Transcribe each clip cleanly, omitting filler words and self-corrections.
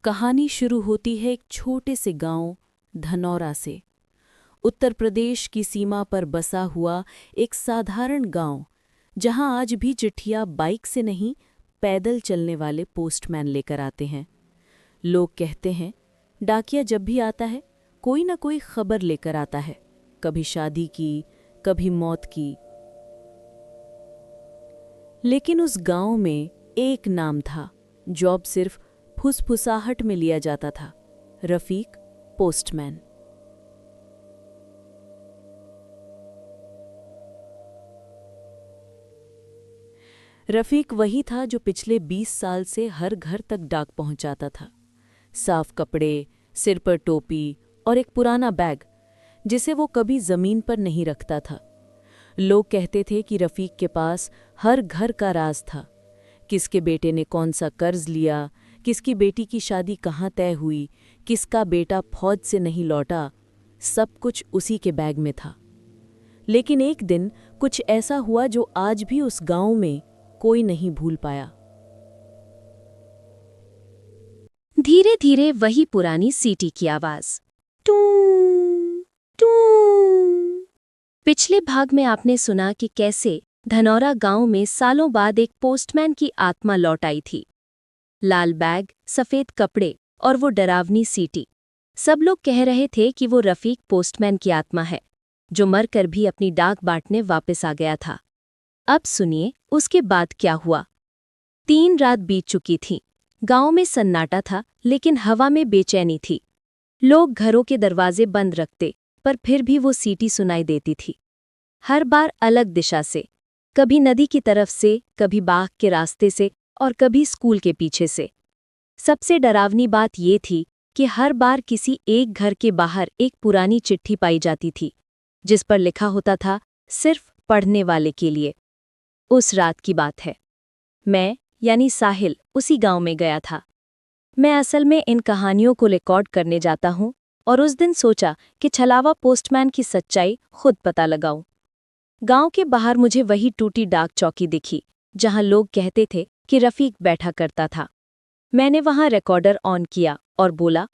कहानी शुरू होती है एक छोटे से गांव धनौरा से। उत्तर प्रदेश की सीमा पर बसा हुआ एक साधारण गांव, जहां आज भी चिट्ठियां बाइक से नहीं पैदल चलने वाले पोस्टमैन लेकर आते हैं। लोग कहते हैं डाकिया जब भी आता है कोई ना कोई खबर लेकर आता है, कभी शादी की, कभी मौत की। लेकिन उस गांव में एक नाम था जो अब सिर्फ फुसफुसाहट में लिया जाता था, रफीक पोस्टमैन। रफीक वही था जो पिछले 20 साल से हर घर तक डाक पहुंचाता था। साफ कपड़े, सिर पर टोपी और एक पुराना बैग जिसे वो कभी जमीन पर नहीं रखता था। लोग कहते थे कि रफीक के पास हर घर का राज था। किसके बेटे ने कौन सा कर्ज लिया, किसकी बेटी की शादी कहाँ तय हुई, किसका बेटा फौज से नहीं लौटा, सब कुछ उसी के बैग में था। लेकिन एक दिन कुछ ऐसा हुआ जो आज भी उस गांव में कोई नहीं भूल पाया। धीरे धीरे वही पुरानी सीटी की आवाज, टू टू। पिछले भाग में आपने सुना कि कैसे धनौरा गांव में सालों बाद एक पोस्टमैन की आत्मा लौट आई थी। लाल बैग, सफेद कपड़े और वो डरावनी सीटी। सब लोग कह रहे थे कि वो रफीक पोस्टमैन की आत्मा है, जो मरकर भी अपनी डाक बांटने वापस आ गया था। अब सुनिए उसके बाद क्या हुआ। 3 रात बीत चुकी थी। गांव में सन्नाटा था, लेकिन हवा में बेचैनी थी। लोग घरों के दरवाजे बंद रखते, पर फिर भी वो सीटी सुनाई देती थी। हर बार अलग दिशा से, कभी नदी की तरफ से, कभी बाग के रास्ते से और कभी स्कूल के पीछे से। सबसे डरावनी बात ये थी कि हर बार किसी एक घर के बाहर एक पुरानी चिट्ठी पाई जाती थी, जिस पर लिखा होता था, सिर्फ पढ़ने वाले के लिए। उस रात की बात है। मैं यानी साहिल उसी गांव में गया था। मैं असल में इन कहानियों को रिकॉर्ड करने जाता हूं, और उस दिन सोचा कि छलावा पोस्टमैन की सच्चाई खुद पता लगाऊं। गांव के बाहर मुझे वही टूटी डाक चौकी दिखी, जहां लोग कहते थे कि रफीक बैठा करता था। मैंने वहां रिकॉर्डर ऑन किया और बोला,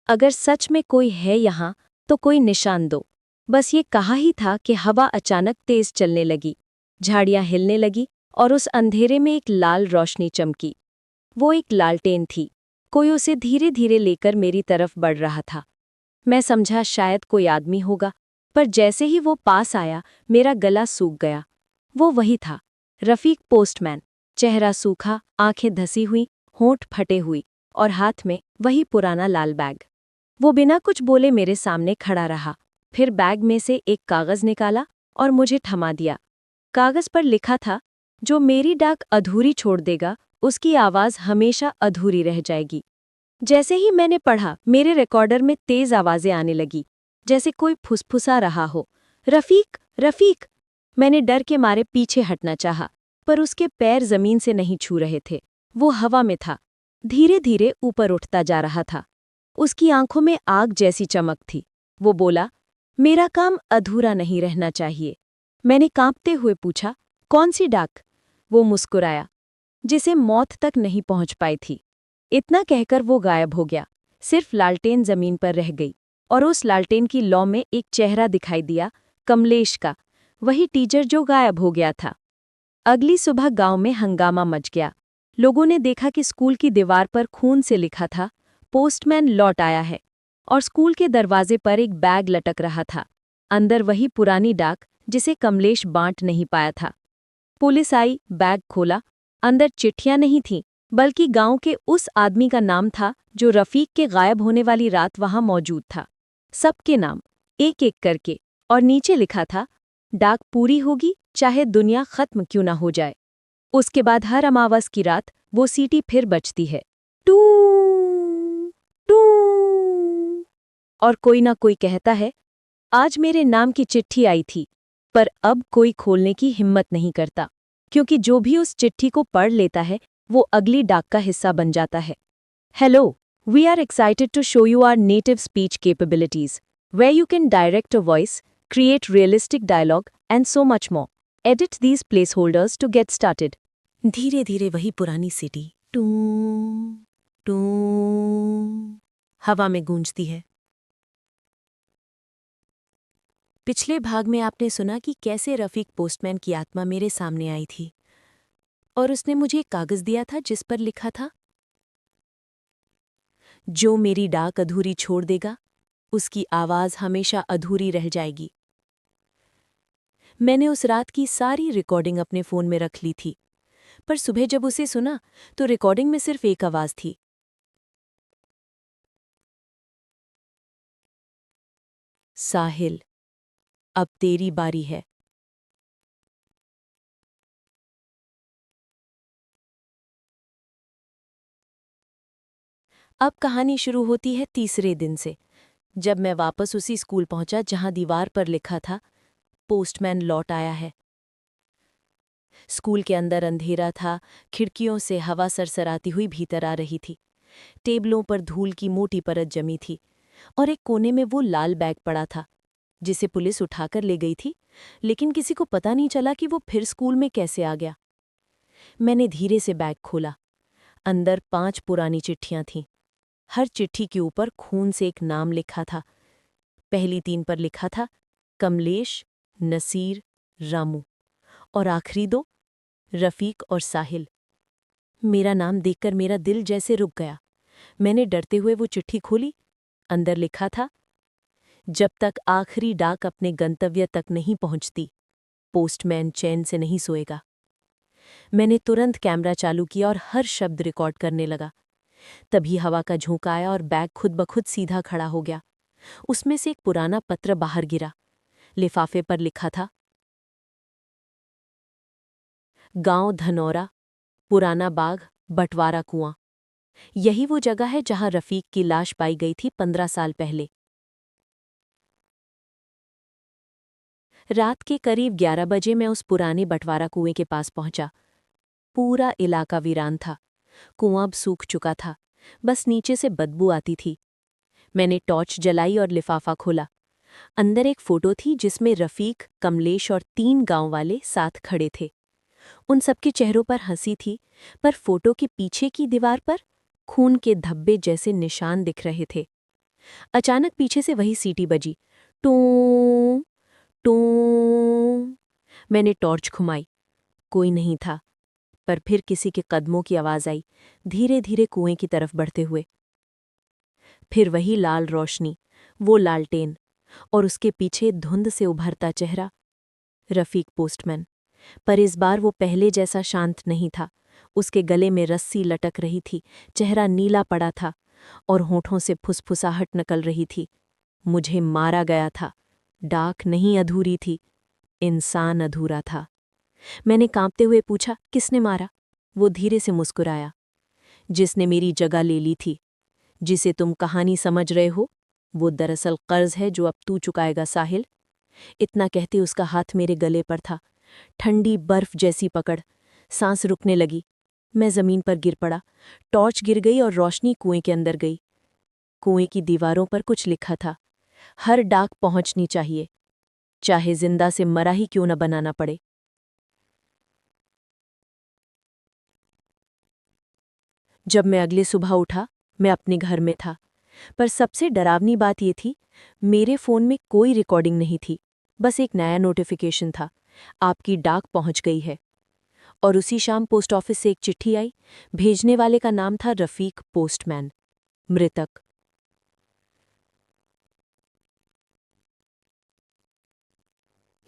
अगर सच में कोई है यहाँ तो कोई निशान दो। बस ये कहा ही था कि हवा अचानक तेज चलने लगी, झाड़ियां हिलने लगी और उस अंधेरे में एक लाल रोशनी चमकी। वो एक लालटेन थी। कोई उसे धीरे धीरे लेकर मेरी तरफ बढ़ रहा था। मैं समझा शायद कोई आदमी होगा, पर जैसे ही वो पास आया मेरा गला सूख गया। वो वही था, रफीक पोस्टमैन। चेहरा सूखा, आंखें धसी हुई, होंठ फटे हुई और हाथ में वही पुराना लाल बैग। वो बिना कुछ बोले मेरे सामने खड़ा रहा, फिर बैग में से एक कागज निकाला और मुझे थमा दिया। कागज पर लिखा था, जो मेरी डाक अधूरी छोड़ देगा उसकी आवाज हमेशा अधूरी रह जाएगी। जैसे ही मैंने पढ़ा, मेरे रिकॉर्डर में तेज आवाजें आने लगी, जैसे कोई फुसफुसा रहा हो, रफीक रफीक। मैंने डर के मारे पीछे हटना चाहा, पर उसके पैर जमीन से नहीं छू रहे थे। वो हवा में था, धीरे धीरे ऊपर उठता जा रहा था। उसकी आंखों में आग जैसी चमक थी। वो बोला, मेरा काम अधूरा नहीं रहना चाहिए। मैंने कांपते हुए पूछा, कौन सी डाक? वो मुस्कुराया, जिसे मौत तक नहीं पहुंच पाई थी। इतना कहकर वो गायब हो गया। सिर्फ लालटेन जमीन पर रह गई, और उस लालटेन की लौ में एक चेहरा दिखाई दिया, कमलेश का, वही टीचर जो गायब हो गया था। अगली सुबह गांव में हंगामा मच गया। लोगों ने देखा कि स्कूल की दीवार पर खून से लिखा था, पोस्टमैन लौट आया है, और स्कूल के दरवाजे पर एक बैग लटक रहा था, अंदर वही पुरानी डाक जिसे कमलेश बांट नहीं पाया था। पुलिस आई, बैग खोला, अंदर चिट्ठियां नहीं थीं, बल्कि गांव के उस आदमी का नाम था जो रफीक के गायब होने वाली रात वहां मौजूद था। सबके नाम, एक एक करके, और नीचे लिखा था, डाक पूरी होगी चाहे दुनिया खत्म क्यों ना हो जाए। उसके बाद हर अमावस की रात वो सीटी फिर बजती है, टू टू, और कोई ना कोई कहता है, आज मेरे नाम की चिट्ठी आई थी। पर अब कोई खोलने की हिम्मत नहीं करता, क्योंकि जो भी उस चिट्ठी को पढ़ लेता है वो अगली डाक का हिस्सा बन जाता है। Hello, we are excited to show you our native speech capabilities, where you can direct a voice, create realistic dialogue, and so much more. Edit these placeholders to get started. धीरे धीरे वही पुरानी सीटी, टू टू। हवा में गूंजती है। पिछले भाग में आपने सुना कि कैसे रफ़ीक पोस्टमैन की आत्मा मेरे सामने आई थी और उसने मुझे एक कागज़ दिया था जिस पर लिखा था, जो मेरी डाक अधूरी छोड़ देगा उसकी आवाज़ हमेशा अधूरी रह जाएगी। मैंने उस रात की सारी रिकॉर्डिंग अपने फ़ोन में रख ली थी, पर सुबह जब उसे सुना तो रिकॉर्डिंग में सिर्फ एक आवाज़ थी, साहिल, अब तेरी बारी है। अब कहानी शुरू होती है तीसरे दिन से, जब मैं वापस उसी स्कूल पहुंचा जहां दीवार पर लिखा था, पोस्टमैन लौट आया है। स्कूल के अंदर अंधेरा था, खिड़कियों से हवा सरसराती हुई भीतर आ रही थी। टेबलों पर धूल की मोटी परत जमी थी और एक कोने में वो लाल बैग पड़ा था जिसे पुलिस उठाकर ले गई थी, लेकिन किसी को पता नहीं चला कि वो फिर स्कूल में कैसे आ गया। मैंने धीरे से बैग खोला। अंदर 5 पुरानी चिट्ठियां थीं। हर चिट्ठी के ऊपर खून से एक नाम लिखा था। पहली 3 पर लिखा था कमलेश, नसीर, रामू, और आखिरी 2 रफ़ीक और साहिल। मेरा नाम देखकर मेरा दिल जैसे रुक गया। मैंने डरते हुए वो चिट्ठी खोली। अंदर लिखा था, जब तक आखिरी डाक अपने गंतव्य तक नहीं पहुंचती, पोस्टमैन चैन से नहीं सोएगा। मैंने तुरंत कैमरा चालू किया और हर शब्द रिकॉर्ड करने लगा। तभी हवा का झोंका आया और बैग खुद ब खुद सीधा खड़ा हो गया। उसमें से एक पुराना पत्र बाहर गिरा। लिफाफे पर लिखा था, गांव धनौरा, पुराना बाग, बंटवारा कुआं। यही वो जगह है जहां रफ़ीक की लाश पाई गई थी 15 साल पहले। रात के करीब 11 बजे मैं उस पुराने बंटवारा कुएं के पास पहुंचा। पूरा इलाका वीरान था। कुआं अब सूख चुका था, बस नीचे से बदबू आती थी। मैंने टॉर्च जलाई और लिफाफा खोला। अंदर एक फोटो थी जिसमें रफ़ीक, कमलेश और 3 गांव वाले साथ खड़े थे। उन सबके चेहरों पर हंसी थी, पर फोटो के पीछे की दीवार पर खून के धब्बे जैसे निशान दिख रहे थे। अचानक पीछे से वही सीटी बजी, टूं टूं। मैंने टॉर्च घुमाई। कोई नहीं था, पर फिर किसी के कदमों की आवाज आई, धीरे धीरे कुएं की तरफ बढ़ते हुए। फिर वही लाल रोशनी, वो लालटेन, और उसके पीछे धुंध से उभरता चेहरा, रफ़ीक पोस्टमैन। पर इस बार वो पहले जैसा शांत नहीं था। उसके गले में रस्सी लटक रही थी, चेहरा नीला पड़ा था और होठों से फुसफुसाहट निकल रही थी। मुझे मारा गया था। डाक नहीं अधूरी थी, इंसान अधूरा था। मैंने कांपते हुए पूछा, किसने मारा? वो धीरे से मुस्कुराया, जिसने मेरी जगह ले ली थी। जिसे तुम कहानी समझ रहे हो, वो दरअसल कर्ज है जो अब तू चुकाएगा, साहिल। इतना कहते उसका हाथ मेरे गले पर था, ठंडी बर्फ जैसी पकड़। सांस रुकने लगी। मैं जमीन पर गिर पड़ा। टॉर्च गिर गई और रोशनी कुएं के अंदर गई। कुएं की दीवारों पर कुछ लिखा था, हर डाक पहुंचनी चाहिए, चाहे जिंदा से मरा ही क्यों न बनाना पड़े। जब मैं अगले सुबह उठा, मैं अपने घर में था, पर सबसे डरावनी बात ये थी, मेरे फ़ोन में कोई रिकॉर्डिंग नहीं थी। बस एक नया नोटिफिकेशन था, आपकी डाक पहुंच गई है। और उसी शाम पोस्ट ऑफिस से एक चिट्ठी आई। भेजने वाले का नाम था रफ़ीक पोस्टमैन, मृतक।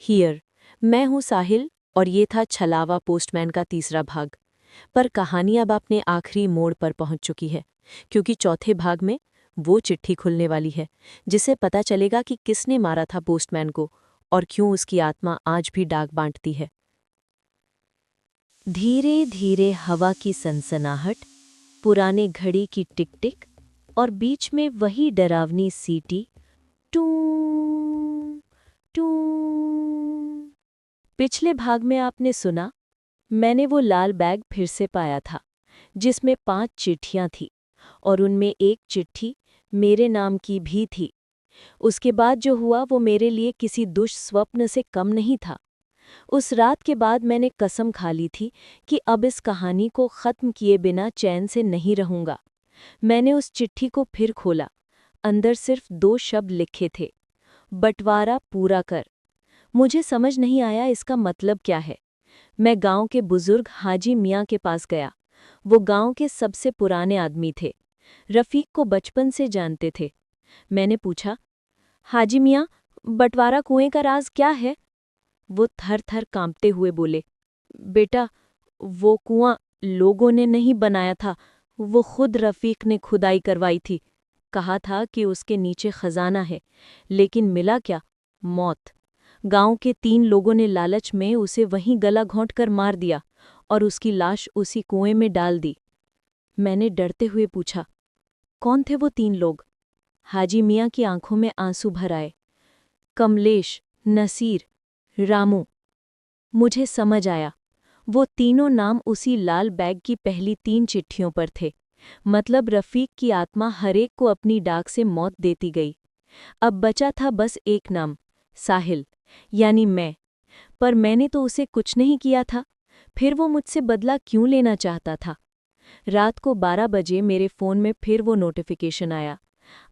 हियर, मैं हूं साहिल, और ये था छलावा पोस्टमैन का तीसरा भाग। पर कहानी अब अपने आखिरी मोड़ पर पहुंच चुकी है, क्योंकि चौथे भाग में वो चिट्ठी खुलने वाली है जिसे पता चलेगा कि किसने मारा था पोस्टमैन को और क्यों उसकी आत्मा आज भी डाक बांटती है। धीरे धीरे हवा की सनसनाहट, पुराने घड़ी की टिक टिक, और बीच में वही डरावनी सीटी, टूं टूं। पिछले भाग में आपने सुना, मैंने वो लाल बैग फिर से पाया था जिसमें 5 चिट्ठियां थीं और उनमें एक चिट्ठी मेरे नाम की भी थी। उसके बाद जो हुआ वो मेरे लिए किसी दुष्स्वप्न से कम नहीं था। उस रात के बाद मैंने कसम खा ली थी कि अब इस कहानी को ख़त्म किए बिना चैन से नहीं रहूंगा। मैंने उस चिट्ठी को फिर खोला, अंदर सिर्फ 2 शब्द लिखे थे, बंटवारा पूरा कर। मुझे समझ नहीं आया इसका मतलब क्या है। मैं गांव के बुजुर्ग हाजी मियाँ के पास गया। वो गांव के सबसे पुराने आदमी थे। रफ़ीक को बचपन से जानते थे। मैंने पूछा, हाजी मियाँ, बंटवारा कुएं का राज क्या है? वो थर-थर कांपते हुए बोले, बेटा, वो कुआं लोगों ने नहीं बनाया था, वो खुद रफ़ीक ने खुदाई करवाई थी। कहा था कि उसके नीचे खजाना है, लेकिन मिला क्या? मौत। गांव के 3 लोगों ने लालच में उसे वहीं गला घोंटकर मार दिया और उसकी लाश उसी कुएं में डाल दी। मैंने डरते हुए पूछा, कौन थे वो 3 लोग? हाजी मियाँ की आंखों में आंसू भर आए। कमलेश, नसीर, रामू। मुझे समझ आया। वो तीनों नाम उसी लाल बैग की पहली 3 चिट्ठियों पर थे। मतलब रफ़ीक की आत्मा हरेक को अपनी डाक से मौत देती गई। अब बचा था बस एक नाम, साहिल, यानी मैं। पर मैंने तो उसे कुछ नहीं किया था, फिर वो मुझसे बदला क्यों लेना चाहता था? रात को 12 बजे मेरे फ़ोन में फिर वो नोटिफिकेशन आया,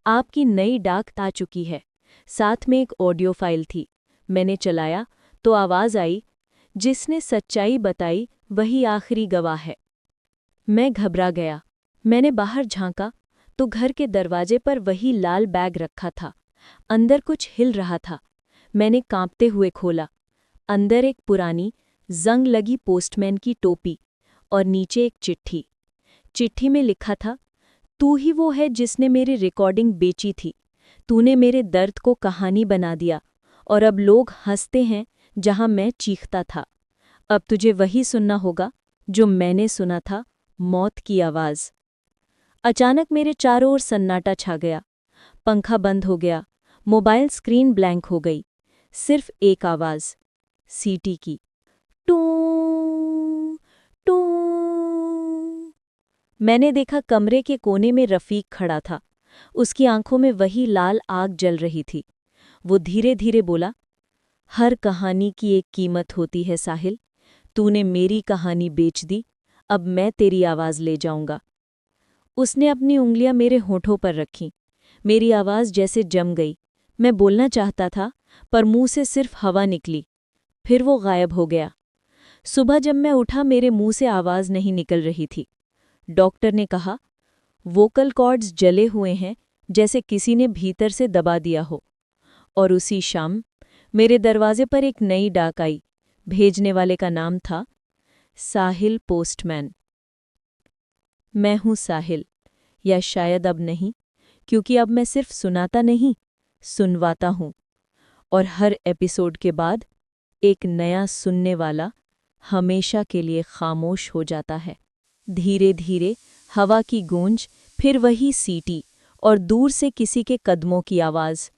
आपकी नई डाक आ चुकी है। साथ में एक ऑडियो फाइल थी। मैंने चलाया तो आवाज़ आई, जिसने सच्चाई बताई वही आखिरी गवाह है। मैं घबरा गया। मैंने बाहर झांका तो घर के दरवाजे पर वही लाल बैग रखा था। अंदर कुछ हिल रहा था। मैंने कांपते हुए खोला। अंदर एक पुरानी, जंग लगी पोस्टमैन की टोपी और नीचे एक चिट्ठी। चिट्ठी में लिखा था, तू ही वो है जिसने मेरी रिकॉर्डिंग बेची थी। तूने मेरे दर्द को कहानी बना दिया और अब लोग हंसते हैं जहां मैं चीखता था। अब तुझे वही सुनना होगा जो मैंने सुना था, मौत की आवाज़। अचानक मेरे चारों ओर सन्नाटा छा गया। पंखा बंद हो गया, मोबाइल स्क्रीन ब्लैंक हो गई। सिर्फ एक आवाज़, सीटी की, टू टू। मैंने देखा कमरे के कोने में रफ़ीक खड़ा था। उसकी आंखों में वही लाल आग जल रही थी। वो धीरे धीरे बोला, हर कहानी की एक कीमत होती है साहिल। तूने मेरी कहानी बेच दी, अब मैं तेरी आवाज़ ले जाऊंगा। उसने अपनी उंगलियां मेरे होठों पर रखीं। मेरी आवाज़ जैसे जम गई। मैं बोलना चाहता था, पर मुंह से सिर्फ हवा निकली। फिर वो गायब हो गया। सुबह जब मैं उठा मेरे मुंह से आवाज़ नहीं निकल रही थी। डॉक्टर ने कहा, वोकल कॉर्ड्स जले हुए हैं, जैसे किसी ने भीतर से दबा दिया हो। और उसी शाम मेरे दरवाजे पर एक नई डाक आई। भेजने वाले का नाम था साहिल पोस्टमैन। मैं हूँ साहिल, या शायद अब नहीं, क्योंकि अब मैं सिर्फ सुनाता नहीं, सुनवाता हूँ। और हर एपिसोड के बाद एक नया सुनने वाला हमेशा के लिए खामोश हो जाता है। धीरे धीरे हवा की गूंज, फिर वही सीटी और दूर से किसी के कदमों की आवाज़।